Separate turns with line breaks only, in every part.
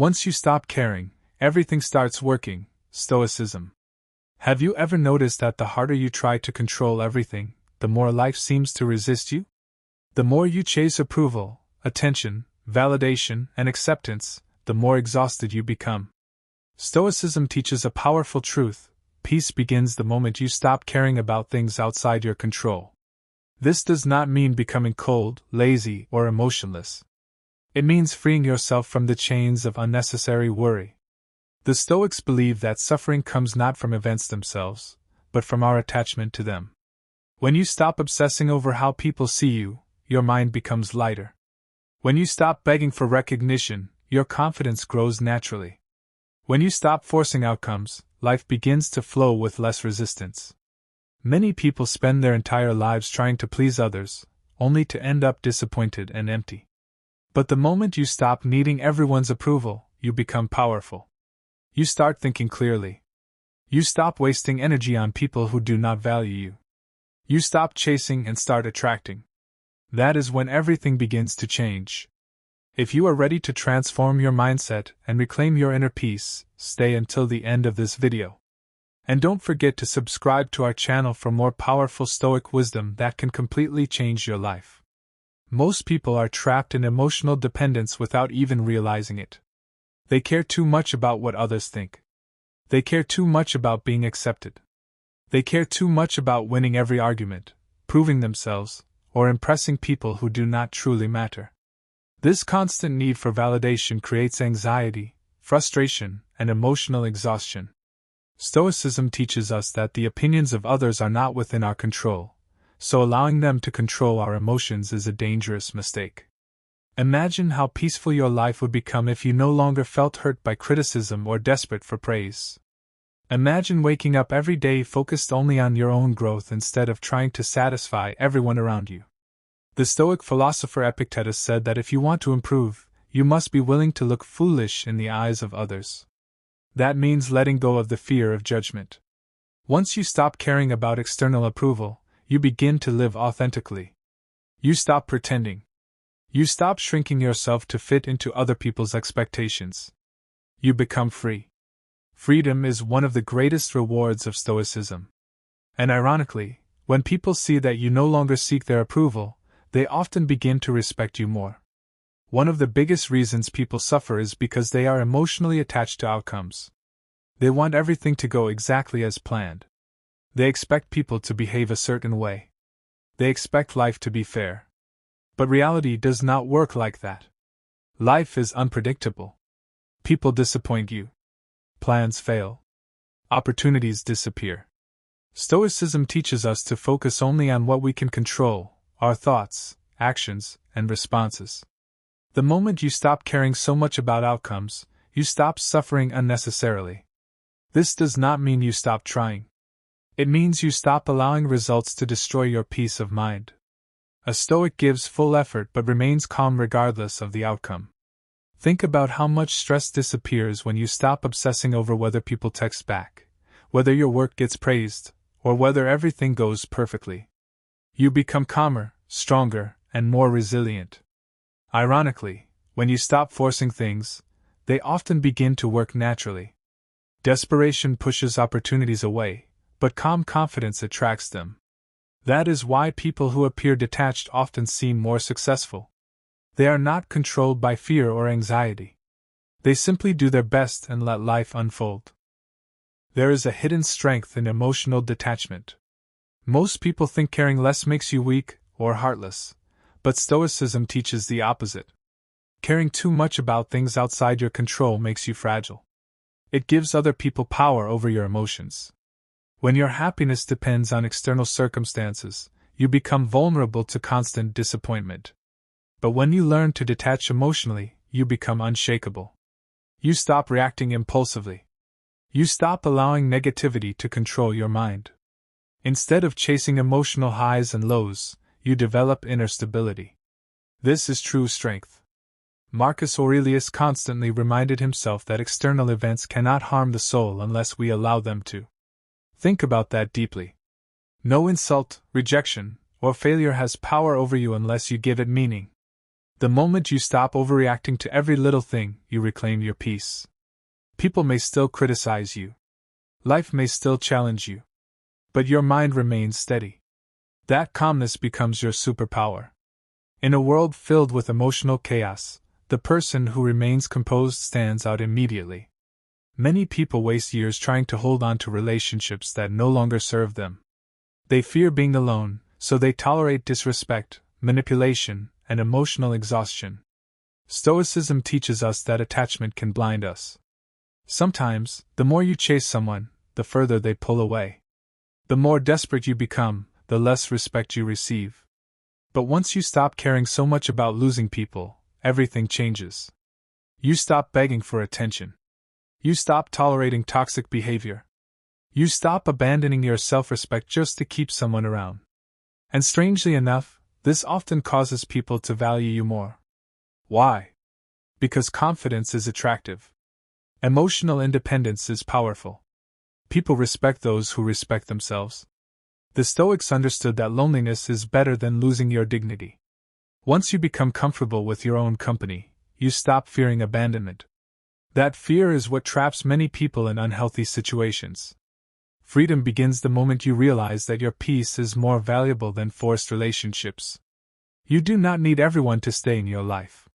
Once you stop caring, everything starts working. Stoicism. Have you ever noticed that the harder you try to control everything, the more life seems to resist you? The more you chase approval, attention, validation, and acceptance, the more exhausted you become. Stoicism teaches a powerful truth: peace begins the moment you stop caring about things outside your control. This does not mean becoming cold, lazy, or emotionless. It means freeing yourself from the chains of unnecessary worry. The Stoics believe that suffering comes not from events themselves, but from our attachment to them. When you stop obsessing over how people see you, your mind becomes lighter. When you stop begging for recognition, your confidence grows naturally. When you stop forcing outcomes, life begins to flow with less resistance. Many people spend their entire lives trying to please others, only to end up disappointed and empty. But the moment you stop needing everyone's approval, you become powerful. You start thinking clearly. You stop wasting energy on people who do not value you. You stop chasing and start attracting. That is when everything begins to change. If you are ready to transform your mindset and reclaim your inner peace, stay until the end of this video. And don't forget to subscribe to our channel for more powerful Stoic wisdom that can completely change your life. Most people are trapped in emotional dependence without even realizing it. They care too much about what others think. They care too much about being accepted. They care too much about winning every argument, proving themselves, or impressing people who do not truly matter. This constant need for validation creates anxiety, frustration, and emotional exhaustion. Stoicism teaches us that the opinions of others are not within our control, so allowing them to control our emotions is a dangerous mistake. Imagine how peaceful your life would become if you no longer felt hurt by criticism or desperate for praise. Imagine waking up every day focused only on your own growth instead of trying to satisfy everyone around you. The Stoic philosopher Epictetus said that if you want to improve, you must be willing to look foolish in the eyes of others. That means letting go of the fear of judgment. Once you stop caring about external approval, you begin to live authentically. You stop pretending. You stop shrinking yourself to fit into other people's expectations. You become free. Freedom is one of the greatest rewards of Stoicism. And ironically, when people see that you no longer seek their approval, they often begin to respect you more. One of the biggest reasons people suffer is because they are emotionally attached to outcomes. They want everything to go exactly as planned. They expect people to behave a certain way. They expect life to be fair. But reality does not work like that. Life is unpredictable. People disappoint you. Plans fail. Opportunities disappear. Stoicism teaches us to focus only on what we can control: our thoughts, actions, and responses. The moment you stop caring so much about outcomes, you stop suffering unnecessarily. This does not mean you stop trying. It means you stop allowing results to destroy your peace of mind. A Stoic gives full effort but remains calm regardless of the outcome. Think about how much stress disappears when you stop obsessing over whether people text back, whether your work gets praised, or whether everything goes perfectly. You become calmer, stronger, and more resilient. Ironically, when you stop forcing things, they often begin to work naturally. Desperation pushes opportunities away, but calm confidence attracts them. That is why people who appear detached often seem more successful. They are not controlled by fear or anxiety. They simply do their best and let life unfold. There is a hidden strength in emotional detachment. Most people think caring less makes you weak or heartless, but Stoicism teaches the opposite. Caring too much about things outside your control makes you fragile. It gives other people power over your emotions. When your happiness depends on external circumstances, you become vulnerable to constant disappointment. But when you learn to detach emotionally, you become unshakable. You stop reacting impulsively. You stop allowing negativity to control your mind. Instead of chasing emotional highs and lows, you develop inner stability. This is true strength. Marcus Aurelius constantly reminded himself that external events cannot harm the soul unless we allow them to. Think about that deeply. No insult, rejection, or failure has power over you unless you give it meaning. The moment you stop overreacting to every little thing, you reclaim your peace. People may still criticize you. Life may still challenge you. But your mind remains steady. That calmness becomes your superpower. In a world filled with emotional chaos, the person who remains composed stands out immediately. Many people waste years trying to hold on to relationships that no longer serve them. They fear being alone, so they tolerate disrespect, manipulation, and emotional exhaustion. Stoicism teaches us that attachment can blind us. Sometimes, the more you chase someone, the further they pull away. The more desperate you become, the less respect you receive. But once you stop caring so much about losing people, everything changes. You stop begging for attention. You stop tolerating toxic behavior. You stop abandoning your self-respect just to keep someone around. And strangely enough, this often causes people to value you more. Why? Because confidence is attractive. Emotional independence is powerful. People respect those who respect themselves. The Stoics understood that loneliness is better than losing your dignity. Once you become comfortable with your own company, you stop fearing abandonment. That fear is what traps many people in unhealthy situations. Freedom begins the moment you realize that your peace is more valuable than forced relationships. You do not need everyone to stay in your life.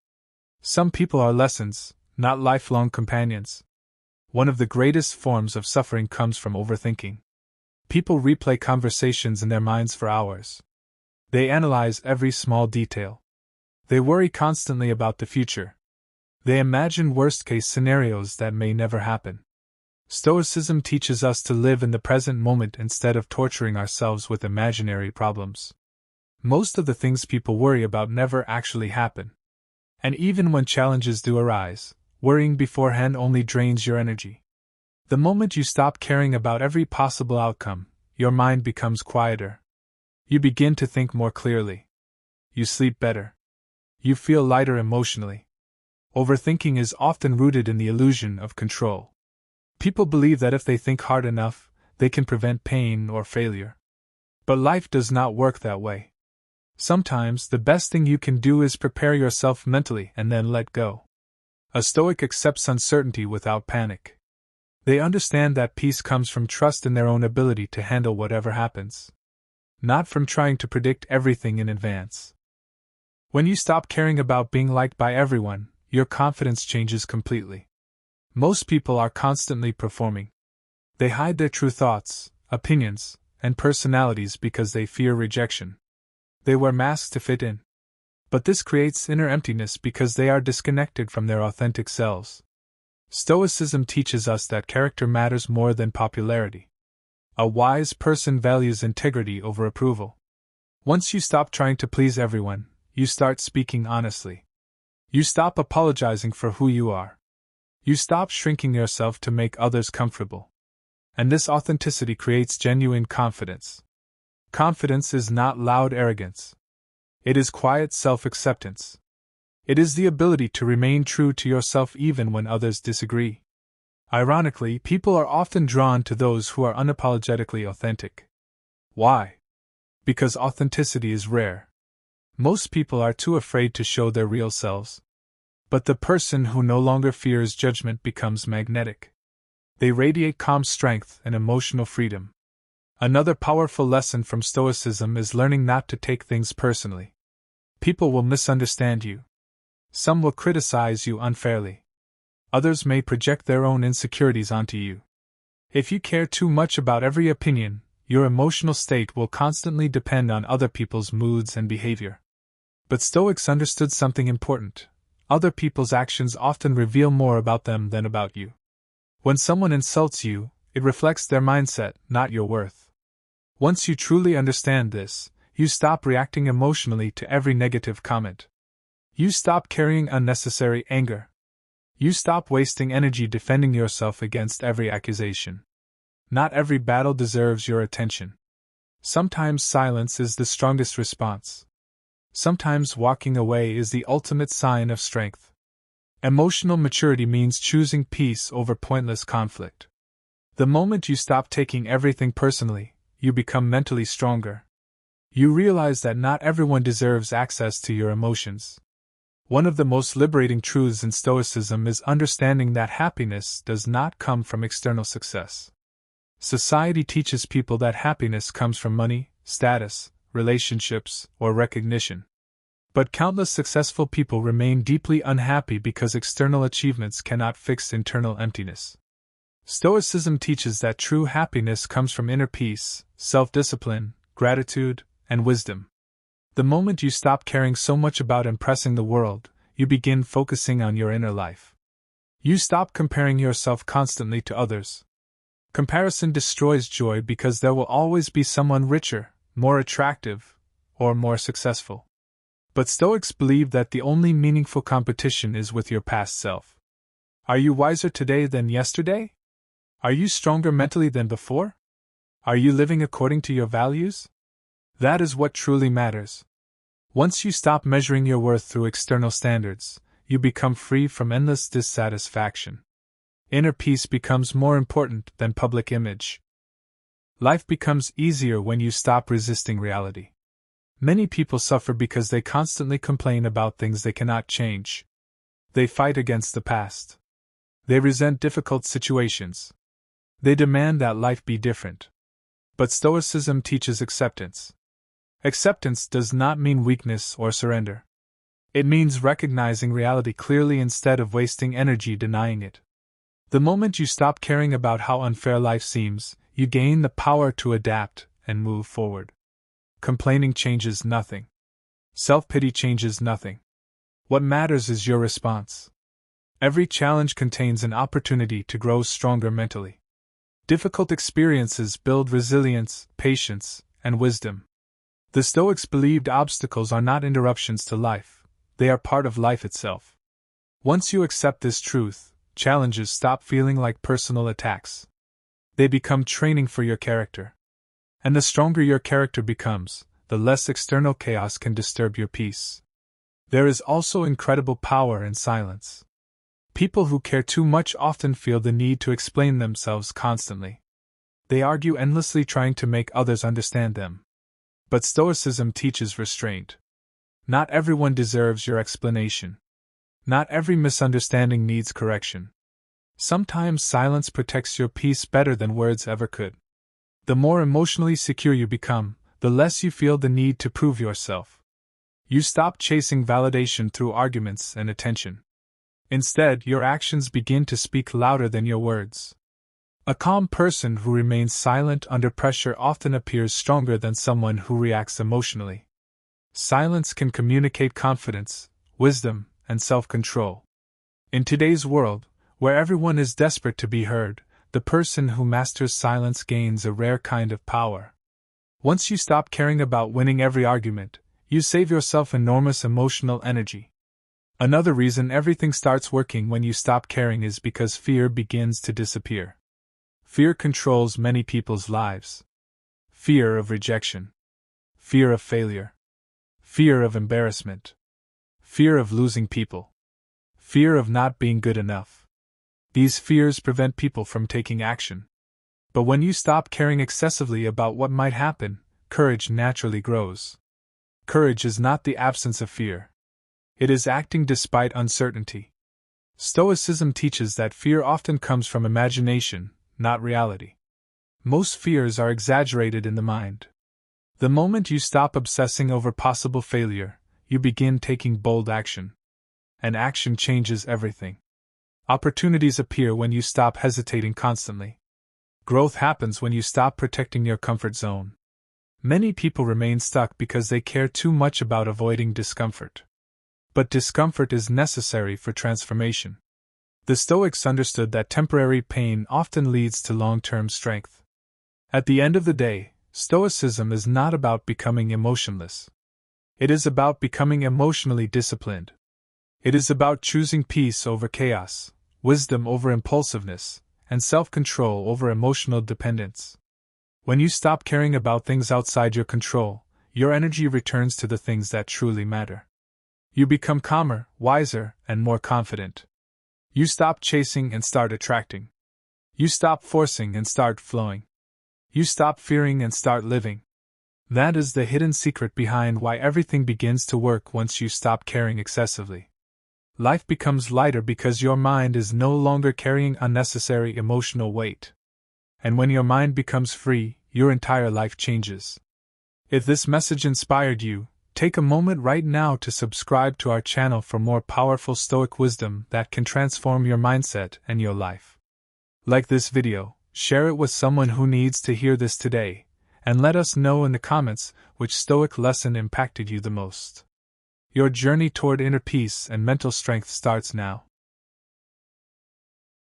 Some people are lessons, not lifelong companions. One of the greatest forms of suffering comes from overthinking. People replay conversations in their minds for hours. They analyze every small detail. They worry constantly about the future. They imagine worst-case scenarios that may never happen. Stoicism teaches us to live in the present moment instead of torturing ourselves with imaginary problems. Most of the things people worry about never actually happen. And even when challenges do arise, worrying beforehand only drains your energy. The moment you stop caring about every possible outcome, your mind becomes quieter. You begin to think more clearly. You sleep better. You feel lighter emotionally. Overthinking is often rooted in the illusion of control. People believe that if they think hard enough, they can prevent pain or failure. But life does not work that way. Sometimes the best thing you can do is prepare yourself mentally and then let go. A Stoic accepts uncertainty without panic. They understand that peace comes from trust in their own ability to handle whatever happens, not from trying to predict everything in advance. When you stop caring about being liked by everyone, your confidence changes completely. Most people are constantly performing. They hide their true thoughts, opinions, and personalities because they fear rejection. They wear masks to fit in. But this creates inner emptiness because they are disconnected from their authentic selves. Stoicism teaches us that character matters more than popularity. A wise person values integrity over approval. Once you stop trying to please everyone, you start speaking honestly. You stop apologizing for who you are. You stop shrinking yourself to make others comfortable. And this authenticity creates genuine confidence. Confidence is not loud arrogance. It is quiet self-acceptance. It is the ability to remain true to yourself even when others disagree. Ironically, people are often drawn to those who are unapologetically authentic. Why? Because authenticity is rare. Most people are too afraid to show their real selves. But the person who no longer fears judgment becomes magnetic. They radiate calm strength and emotional freedom. Another powerful lesson from Stoicism is learning not to take things personally. People will misunderstand you. Some will criticize you unfairly. Others may project their own insecurities onto you. If you care too much about every opinion, your emotional state will constantly depend on other people's moods and behavior. But Stoics understood something important. Other people's actions often reveal more about them than about you. When someone insults you, it reflects their mindset, not your worth. Once you truly understand this, you stop reacting emotionally to every negative comment. You stop carrying unnecessary anger. You stop wasting energy defending yourself against every accusation. Not every battle deserves your attention. Sometimes silence is the strongest response. Sometimes walking away is the ultimate sign of strength. Emotional maturity means choosing peace over pointless conflict. The moment you stop taking everything personally, you become mentally stronger. You realize that not everyone deserves access to your emotions. One of the most liberating truths in Stoicism is understanding that happiness does not come from external success. Society teaches people that happiness comes from money, status, relationships, or recognition. But countless successful people remain deeply unhappy because external achievements cannot fix internal emptiness. Stoicism teaches that true happiness comes from inner peace, self-discipline, gratitude, and wisdom. The moment you stop caring so much about impressing the world, you begin focusing on your inner life. You stop comparing yourself constantly to others. Comparison destroys joy because there will always be someone richer, more attractive, or more successful. But Stoics believe that the only meaningful competition is with your past self. Are you wiser today than yesterday? Are you stronger mentally than before? Are you living according to your values? That is what truly matters. Once you stop measuring your worth through external standards, you become free from endless dissatisfaction. Inner peace becomes more important than public image. Life becomes easier when you stop resisting reality. Many people suffer because they constantly complain about things they cannot change. They fight against the past. They resent difficult situations. They demand that life be different. But Stoicism teaches acceptance. Acceptance does not mean weakness or surrender. It means recognizing reality clearly instead of wasting energy denying it. The moment you stop caring about how unfair life seems, you gain the power to adapt and move forward. Complaining changes nothing. Self-pity changes nothing. What matters is your response. Every challenge contains an opportunity to grow stronger mentally. Difficult experiences build resilience, patience, and wisdom. The Stoics believed obstacles are not interruptions to life, they are part of life itself. Once you accept this truth, challenges stop feeling like personal attacks. They become training for your character. And the stronger your character becomes, the less external chaos can disturb your peace. There is also incredible power in silence. People who care too much often feel the need to explain themselves constantly. They argue endlessly trying to make others understand them. But Stoicism teaches restraint. Not everyone deserves your explanation. Not every misunderstanding needs correction. Sometimes silence protects your peace better than words ever could. The more emotionally secure you become, the less you feel the need to prove yourself. You stop chasing validation through arguments and attention. Instead, your actions begin to speak louder than your words. A calm person who remains silent under pressure often appears stronger than someone who reacts emotionally. Silence can communicate confidence, wisdom, and self-control. In today's world, where everyone is desperate to be heard, the person who masters silence gains a rare kind of power. Once you stop caring about winning every argument, you save yourself enormous emotional energy. Another reason everything starts working when you stop caring is because fear begins to disappear. Fear controls many people's lives. Fear of rejection. Fear of failure. Fear of embarrassment. Fear of losing people. Fear of not being good enough. These fears prevent people from taking action. But when you stop caring excessively about what might happen, courage naturally grows. Courage is not the absence of fear. It is acting despite uncertainty. Stoicism teaches that fear often comes from imagination, not reality. Most fears are exaggerated in the mind. The moment you stop obsessing over possible failure, you begin taking bold action. And action changes everything. Opportunities appear when you stop hesitating constantly. Growth happens when you stop protecting your comfort zone. Many people remain stuck because they care too much about avoiding discomfort. But discomfort is necessary for transformation. The Stoics understood that temporary pain often leads to long-term strength. At the end of the day, Stoicism is not about becoming emotionless. It is about becoming emotionally disciplined. It is about choosing peace over chaos, wisdom over impulsiveness, and self-control over emotional dependence. When you stop caring about things outside your control, your energy returns to the things that truly matter. You become calmer, wiser, and more confident. You stop chasing and start attracting. You stop forcing and start flowing. You stop fearing and start living. That is the hidden secret behind why everything begins to work once you stop caring excessively. Life becomes lighter because your mind is no longer carrying unnecessary emotional weight. And when your mind becomes free, your entire life changes. If this message inspired you, take a moment right now to subscribe to our channel for more powerful Stoic wisdom that can transform your mindset and your life. Like this video, share it with someone who needs to hear this today, and let us know in the comments which Stoic lesson impacted you the most. Your journey toward inner peace and mental strength starts now.